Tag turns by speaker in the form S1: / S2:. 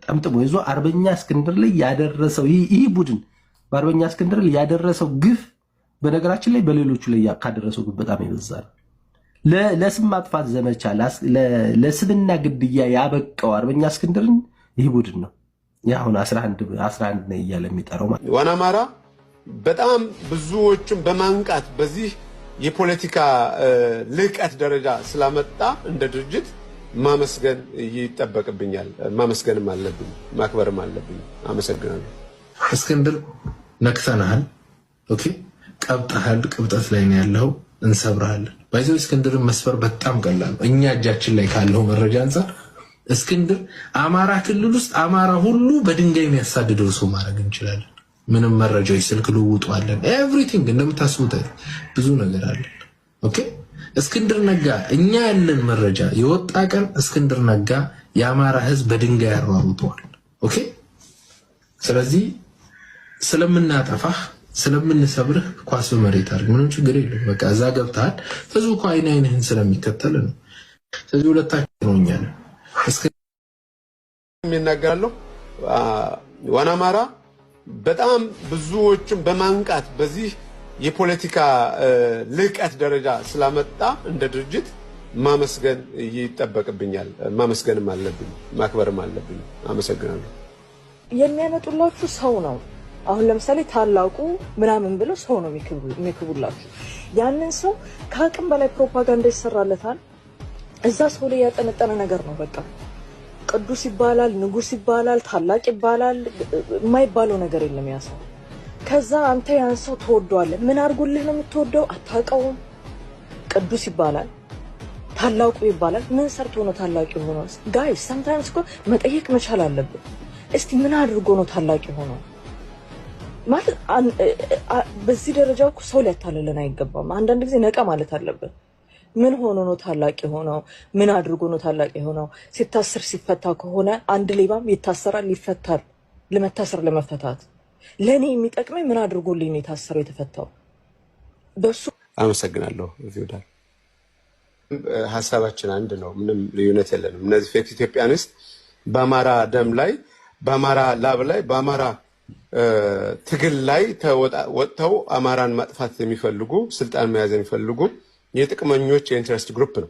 S1: ጠምጥሞ ይዞ አርበኛ እስክንድር ላይ ያደረሰው ይህ ቡድን በአርበኛ እስክንድር ላይ ያደረሰው ግፍ በነገራችን ላይ በሌሎቹ ላይ ካደረሰው ግፍ በጣም ይበዛል። ለስም ማጥፋት ዘመቻ ለስምና ግድያ ያበቃው አርበኛ እስክንድርን ይህ ቡድን ነው። ያሁን 11 ነው እያለ የሚጠራው ማለት
S2: ዋና አማራ በጣም ብዙዎችን በማንቃት በዚህ የፖለቲካ ልቀት ደረጃ ስላመጣ እንደ ድርጅት ማመስገን ይጠበቅብኛል። ማመስገንም አለብኝ፣ ማክበርም አለብኝ። አመሰግናለሁ።
S3: እስክንድር ነክተናል። ኦኬ ቀብጠሃል። ቅብጠት ላይ ነው ያለው። እንሰብራለን። ባይዘው እስክንድርን መስፈር በጣም ቀላል ነው። እኛ እጃችን ላይ ካለው መረጃ አንፃር እስክንድር አማራ ክልል ውስጥ አማራ ሁሉ በድንጋይ የሚያሳድደው ሰው ማድረግ እንችላለን። ምንም መረጃዎች ስልክ ልውጡ አለን። ኤቭሪቲንግ እንደምታስቡት ብዙ ነገር አለ። ኦኬ እስክንድር ነጋ እኛ ያለን መረጃ የወጣ ቀን እስክንድር ነጋ የአማራ ህዝብ በድንጋይ ያሯሩጠዋል። ኦኬ ስለዚህ ስለምናጠፋህ ስለምንሰብርህ ኳስ በመሬት አድርግ፣ ምንም ችግር የለም። በቃ እዛ ገብተሃል። ህዝቡ እኮ አይንህን ስለሚከተል ነው። ስለዚህ ሁለታችን ነው እኛ ነን
S2: የሚናገራለሁ። ዋና አማራ በጣም ብዙዎችን በማንቃት በዚህ የፖለቲካ ልቀት ደረጃ ስላመጣ እንደ ድርጅት ማመስገን ይጠበቅብኛል። ማመስገንም አለብኝ፣ ማክበርም አለብኝ። አመሰግናለሁ።
S4: የሚያመጡላችሁ ሰው ነው። አሁን ለምሳሌ ታላቁ ምናምን ብለው ሰው ነው የሚክቡላችሁ። ያንን ሰው ከአቅም በላይ ፕሮፓጋንዳ ይሰራለታል። እዛ ሰው ላይ ያጠነጠነ ነገር ነው። በቃ ቅዱስ ይባላል፣ ንጉስ ይባላል፣ ታላቅ ይባላል። የማይባለው ነገር የለም ያ ሰው። ከዛ አንተ ያን ሰው ተወደዋለህ። ምን አድርጎልህ ነው የምትወደው? አታውቀውም። ቅዱስ ይባላል፣ ታላቁ ይባላል። ምን ሰርቶ ነው ታላቅ የሆነው? ጋይስ ሰምታይምስ እኮ መጠየቅ መቻል አለብን። እስቲ ምን አድርጎ ነው ታላቅ የሆነው? ማለት በዚህ ደረጃ እኮ ሰው ሊያታልለን አይገባም። አንዳንድ ጊዜ ነቃ ማለት አለብን። ምን ሆኖ ነው ታላቅ የሆነው? ምን አድርጎ ነው ታላቅ የሆነው? ሲታሰር ሲፈታ ከሆነ አንድ ሌባም ይታሰራል፣ ይፈታል። ለመታሰር ለመፈታት ለኔ የሚጠቅመኝ ምን አድርጎልኝ ነው የታሰረው የተፈታው? በሱ
S2: አመሰግናለሁ። ቪውዳል ሐሳባችን አንድ ነው። ምንም ልዩነት የለንም። እነዚህ ፌክ ኢትዮጵያንስ በአማራ ደም ላይ በአማራ ላብ ላይ በአማራ ትግል ላይ ወጥተው አማራን ማጥፋት የሚፈልጉ ስልጣን መያዝ የሚፈልጉ የጥቅመኞች የኢንትረስት ግሩፕ ነው።